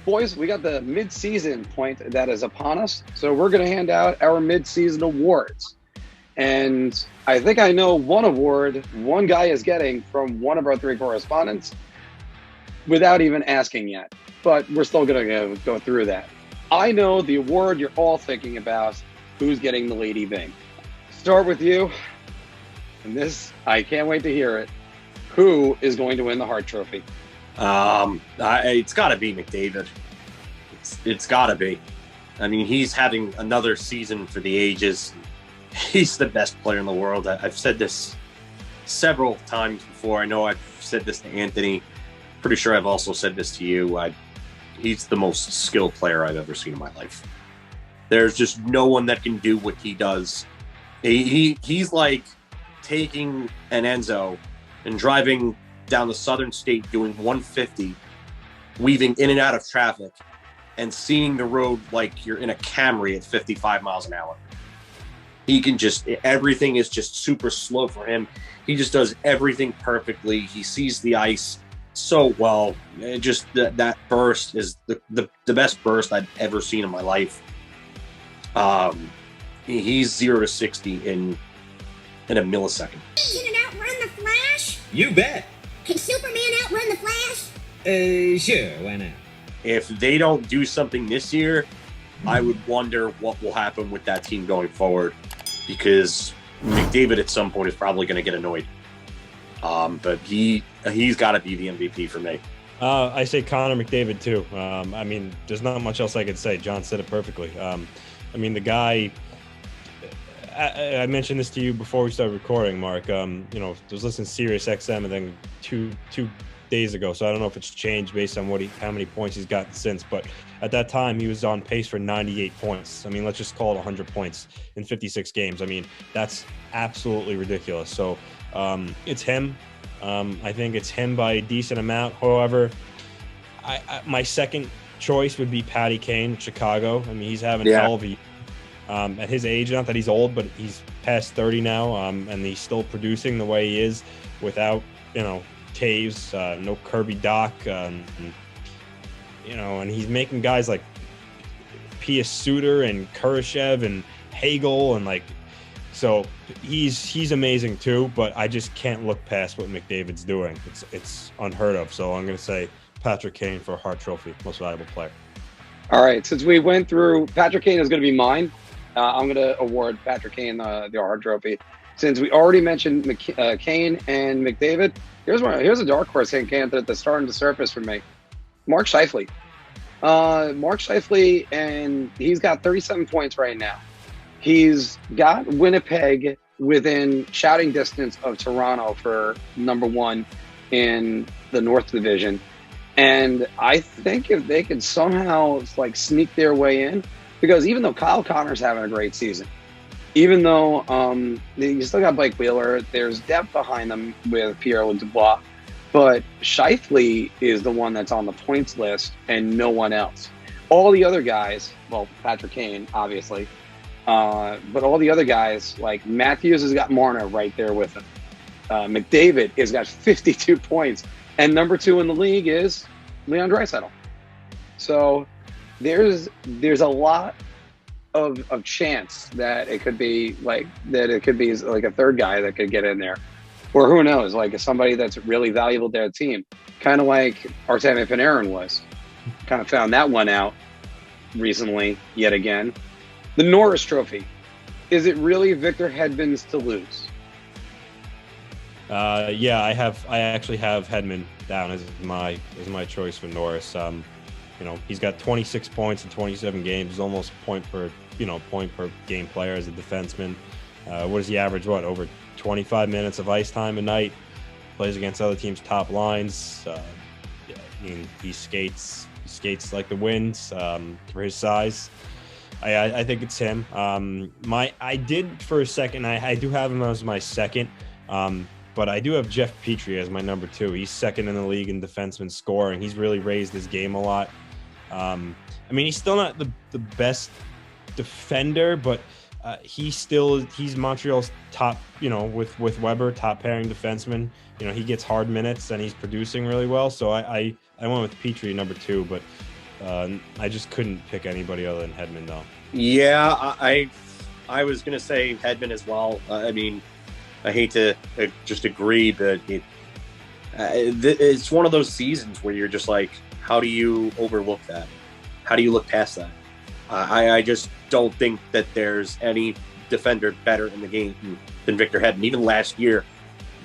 Boys, we got the mid-season point that is upon us, so we're going to hand out our mid-season awards. And I think I know one award one guy is getting from one of our three correspondents without even asking yet. But we're still going to go through that. I know the award you're all thinking about, who's getting the Lady Byng. Start with you, and this, I can't wait to hear it. Who is going to win the Hart Trophy? It's got to be McDavid. It's got to be. I mean, he's having another season for the ages. He's the best player in the world. I've said this several times before. I know I've said this to Anthony. Pretty sure I've also said this to you. He's the most skilled player I've ever seen in my life. There's just no one that can do what he does. He's like taking an Enzo and driving down the southern state doing 150, weaving in and out of traffic, and seeing the road like you're in a Camry at 55 miles an hour. He can just, everything is just super slow for him. He just does everything perfectly. He sees the ice so well. Just that burst is the best burst I've ever seen in my life. He's 0 to 60 in a millisecond. Can it outrun the Flash? You bet. Can Superman outrun the Flash? Sure, why not? If they don't do something this year, I would wonder what will happen with that team going forward, because McDavid at some point is probably going to get annoyed. But he's got to be the MVP for me. I say Connor McDavid too. I mean, there's not much else I could say. John said it perfectly. I mean, the guy. I mentioned this to you before we started recording, Mark. I was listening to Sirius XM, and then two days ago, so I don't know if it's changed based on how many points he's gotten since. But at that time, he was on pace for 98 points. I mean, let's just call it 100 points in 56 games. I mean, that's absolutely ridiculous. So it's him. I think it's him by a decent amount. However, my second choice would be Patty Kane, Chicago. I mean, he's having a hell of a year. At his age, not that he's old, but he's past 30 now, and he's still producing the way he is without, Taves, no Kirby Doc, and he's making guys like Pius Suter and Kurashev and Hagel, and so he's amazing too, but I just can't look past what McDavid's doing. It's unheard of. So I'm going to say Patrick Kane for Hart Trophy, most valuable player. All right, since we went through, Patrick Kane is going to be mine. I'm going to award Patrick Kane the Hart Trophy. Since we already mentioned Kane and McDavid, here's a dark horse candidate that's starting to surface for me. Mark Scheifele. Mark Scheifele, and he's got 37 points right now. He's got Winnipeg within shouting distance of Toronto for number one in the North Division. And I think if they could somehow sneak their way in, because even though Kyle Connor's having a great season, even though you still got Blake Wheeler, there's depth behind them with Pierre-Luc Dubois, but Scheifele is the one that's on the points list and no one else. All the other guys, well, Patrick Kane, obviously, but all the other guys, like Matthews has got Marner right there with him. McDavid has got 52 points, and number two in the league is Leon Draisaitl. So there's a lot of chance that it could be like a third guy that could get in there, or who knows, somebody that's really valuable to their team, kind of like Artemi Panarin was. Kind of found that one out recently yet again. The Norris Trophy. Is it really Victor Hedman's to lose? Yeah, I actually have Hedman down as my choice for Norris. He's got 26 points in 27 games. He's almost point per game player as a defenseman. What does he average? Over 25 minutes of ice time a night? Plays against other teams' top lines. He skates like the wind for his size. I think it's him. I did for a second. I do have him as my second. But I do have Jeff Petrie as my number two. He's second in the league in defenseman scoring. He's really raised his game a lot. He's still not the best defender, but he's Montreal's top, with Weber, top pairing defenseman. He gets hard minutes and he's producing really well. So I went with Petrie number two, but I just couldn't pick anybody other than Hedman, though. Yeah, I was going to say Hedman as well. I mean, I hate to just agree, but it's one of those seasons where you're just like, how do you overlook that? How do you look past that? I just don't think that there's any defender better in the game than Victor Hedman. Even last year,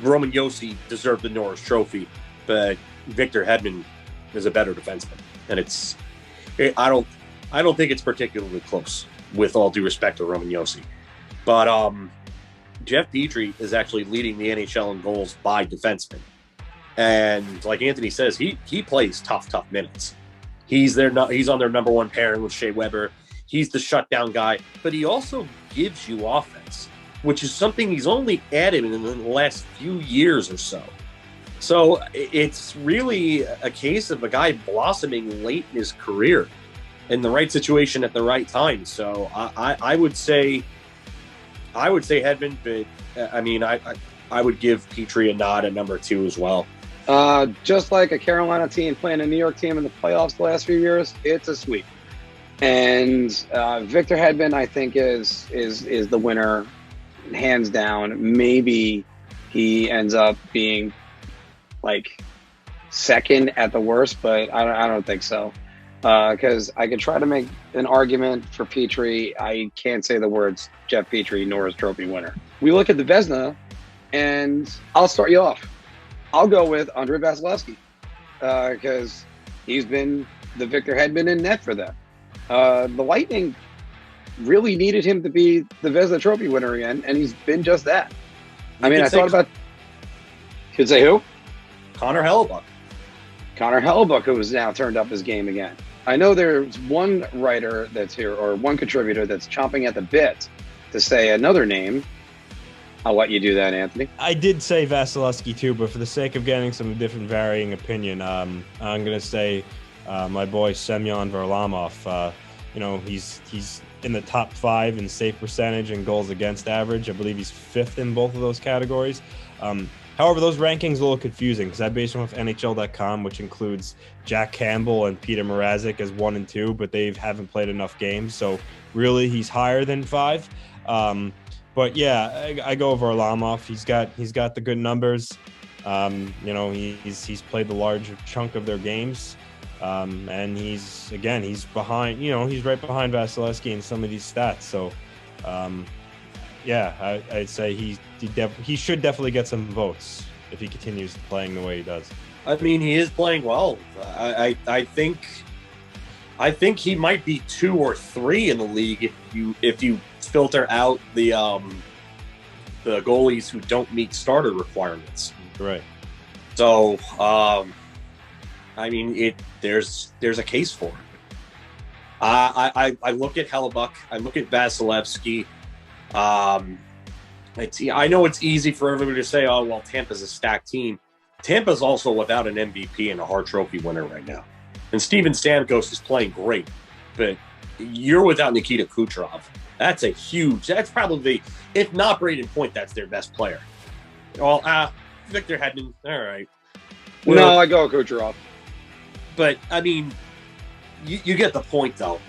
Roman Josi deserved the Norris Trophy, but Victor Hedman is a better defenseman, and I don't think it's particularly close. With all due respect to Roman Josi, but Jeff Petrie is actually leading the NHL in goals by defensemen, and like Anthony says, he plays tough minutes. He's on their number one pairing with Shea Weber. He's the shutdown guy, but he also gives you offense, which is something he's only added in the last few years or so. So it's really a case of a guy blossoming late in his career in the right situation at the right time. So I would say Hedman, but I mean, I would give Petrie a nod at number 2 as well. Just like a Carolina team playing a New York team in the playoffs the last few years, it's a sweep. And Victor Hedman, I think, is the winner, hands down. Maybe he ends up being like second at the worst, but I don't think so. Because I could try to make an argument for Petrie. I can't say the words Jeff Petrie, Norris Trophy winner. We look at the Vezina, and I'll start you off. I'll go with Andrei Vasilevskiy because he's been the Victor Hedman in net for them. The Lightning really needed him to be the Vezina Trophy winner again, and he's been just that. I mean, I thought about... Could say who? Connor Hellebuyck. Connor Hellebuyck, who has now turned up his game again. I know there's one writer that's here, or one contributor that's chomping at the bit to say another name. I'll let you do that, Anthony. I did say Vasilevskiy too, but for the sake of getting some different varying opinion, I'm going to say my boy Semyon Varlamov. He's in the top 5 in save percentage and goals against average. I believe he's 5th in both of those categories. However, those rankings are a little confusing because I based them off NHL.com, which includes Jack Campbell and Peter Mrazek as 1 and 2, but they haven't played enough games. So really, he's higher than 5. But yeah, I go Varlamov. He's got the good numbers. He's played the large chunk of their games, and he's behind. He's right behind Vasilevskiy in some of these stats. So. Yeah, I'd say he should definitely get some votes if he continues playing the way he does. I mean, he is playing well. I think he might be 2 or 3 in the league if you filter out the goalies who don't meet starter requirements. Right. So, I mean, there's a case for it. I look at Hellebuyck. I look at Vasilevskiy. I know it's easy for everybody to say, oh, well, Tampa's a stacked team. Tampa's also without an MVP and a Hart Trophy winner right now. And Steven Stamkos is playing great, but you're without Nikita Kucherov. That's probably, if not Braden Point, that's their best player. Well, Victor Hedman, all right. Well, no, I go Kucherov. But, I mean, you get the point, though.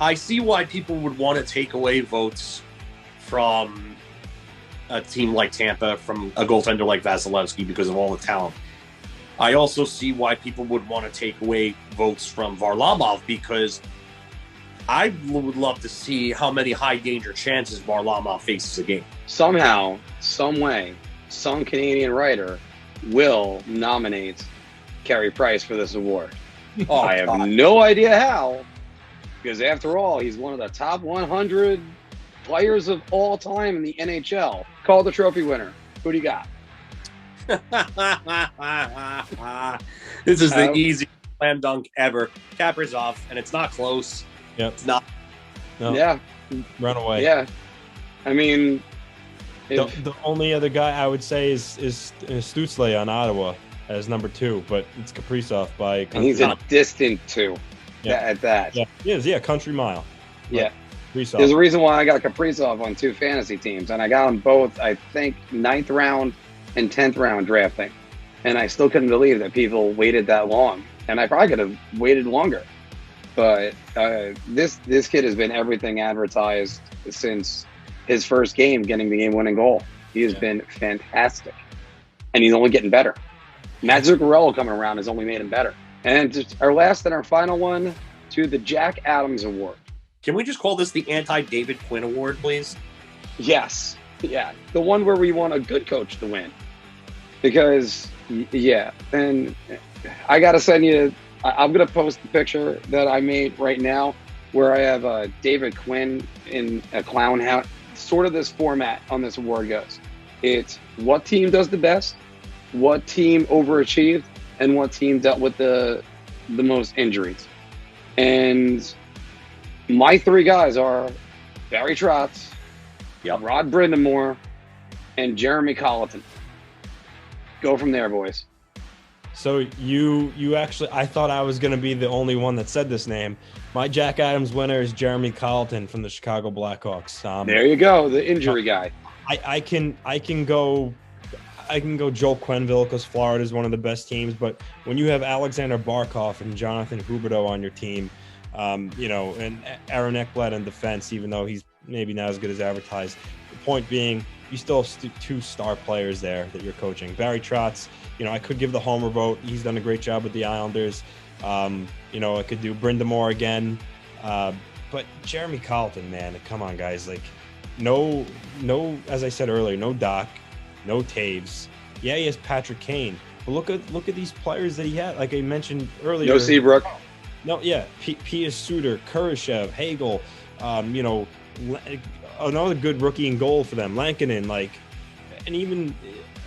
I see why people would want to take away votes from a team like Tampa, from a goaltender like Vasilevskiy because of all the talent. I also see why people would want to take away votes from Varlamov because I would love to see how many high-danger chances Varlamov faces a game. Somehow, some way, some Canadian writer will nominate Carey Price for this award. Oh, I have no idea how. Because after all, he's one of the top 100 players of all time in the NHL. Calder Trophy winner. Who do you got? This is the easy slam dunk ever. Kaprizov, and it's not close. Yep. It's not. No. Yeah. Run away. Yeah. I mean, the only other guy I would say is Stützle on Ottawa as number 2, but it's Kaprizov by. And he's a distant 2. Yeah. At that. Yeah, he is. Yeah, country mile. Yeah. Kaprizov. There's a reason why I got Kaprizov on 2 fantasy teams, and I got them both, I think, 9th round and 10th round drafting. And I still couldn't believe that people waited that long and I probably could have waited longer. But this kid has been everything advertised since his first game, getting the game-winning goal. He has been fantastic, and he's only getting better. Matt Zuccarello coming around has only made him better. And just our last and our final one, to the Jack Adams Award. Can we just call this the anti-David Quinn Award, please? Yes, yeah, the one where we want a good coach to win. Because, yeah, and I got to send you, I'm going to post the picture that I made right now where I have David Quinn in a clown hat. Sort of this format on this award goes. It's what team does the best, what team overachieved, and what team dealt with the most injuries. And my three guys are Barry Trotz, Rod Brindamore, and Jeremy Colleton. Go from there, boys. So you actually, I thought I was going to be the only one that said this name. My Jack Adams winner is Jeremy Colleton from the Chicago Blackhawks. There you go, the injury guy. I can go Joel Quenneville because Florida is one of the best teams. But when you have Alexander Barkov and Jonathan Huberdeau on your team, and Aaron Ekblad in defense, even though he's maybe not as good as advertised. The point being, you still have two star players there that you're coaching. Barry Trotz, I could give the homer vote. He's done a great job with the Islanders. I could do Brindamore again. But Jeremy Colleton, man, come on, guys. Like, no, as I said earlier, no Doc, no Taves. Yeah, he has Patrick Kane. But look at these players that he had. Like I mentioned earlier. No Seabrook. No, yeah. Pius Suter, Kurashev, Hagel, another good rookie in goal for them, Lankinen, and even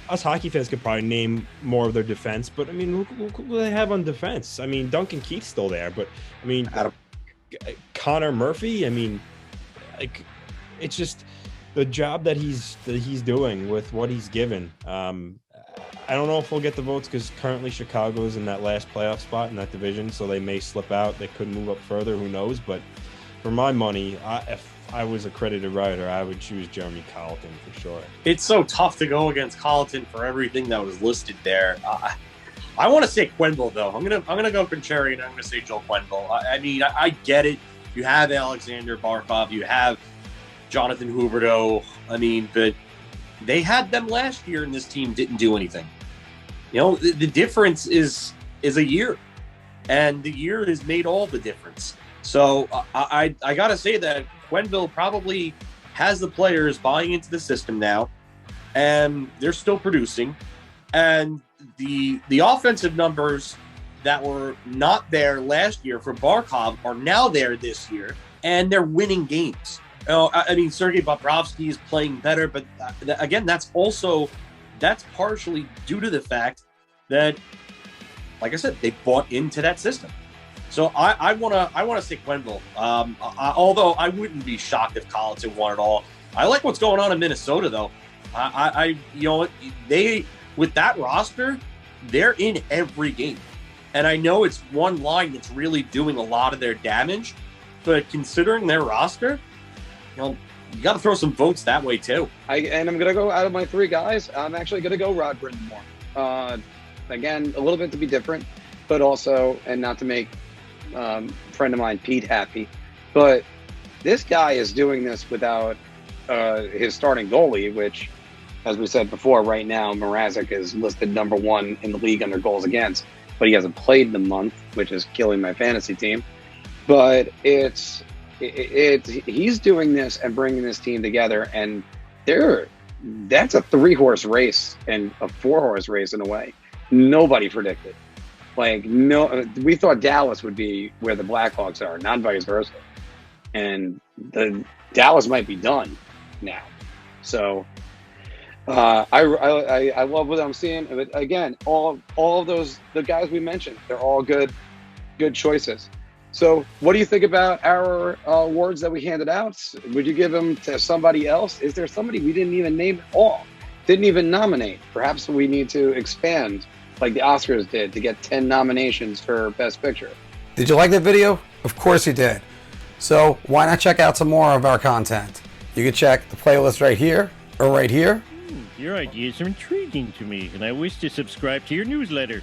us hockey fans could probably name more of their defense, but I mean, look what they have on defense. I mean, Duncan Keith's still there, but I mean, Connor Murphy. I mean, it's just the job that he's doing with what he's given. I don't know if we'll get the votes because currently Chicago's in that last playoff spot in that division, so they may slip out. They could move up further. Who knows? But for my money, if I was a credited writer, I would choose Jeremy Colleton for sure. It's so tough to go against Colleton for everything that was listed there. I want to say Quenneville though. I'm gonna go Concheri and I'm gonna say Joel Quenneville. I get it. You have Alexander Barkov. You have Jonathan Huberdeau. But they had them last year, and this team didn't do anything. The difference is a year, and the year has made all the difference. So I got to say that Quenneville probably has the players buying into the system now, and they're still producing. And the offensive numbers that were not there last year for Barkov are now there this year, and they're winning games. Sergei Bobrovsky is playing better, but again, that's partially due to the fact that, like I said, they bought into that system. So I want to say Quenneville. Although I wouldn't be shocked if Colleton won it all. I like what's going on in Minnesota, though. They with that roster, they're in every game, and I know it's one line that's really doing a lot of their damage. But considering their roster, you got to throw some votes that way too. I'm going to go out of my three guys. I'm actually going to go Rod Brindamore. Again, a little bit to be different, but also, and not to make friend of mine Pete happy, but this guy is doing this without his starting goalie, which, as we said before, right now Mrazek is listed number 1 in the league under goals against, but he hasn't played in a month, which is killing my fantasy team. But he's doing this and bringing this team together, and that's a 3-horse race and a 4-horse race in a way. Nobody predicted. We thought Dallas would be where the Blackhawks are, not vice versa. And the Dallas might be done now. So I love what I'm seeing. But again, all of those, the guys we mentioned, they're all good choices. So what do you think about our awards that we handed out? Would you give them to somebody else? Is there somebody we didn't even name at all? Didn't even nominate? Perhaps we need to expand like the Oscars did to get 10 nominations for Best Picture. Did you like the video? Of course you did. So why not check out some more of our content? You can check the playlist right here or right here. Your ideas are intriguing to me, and I wish to subscribe to your newsletter.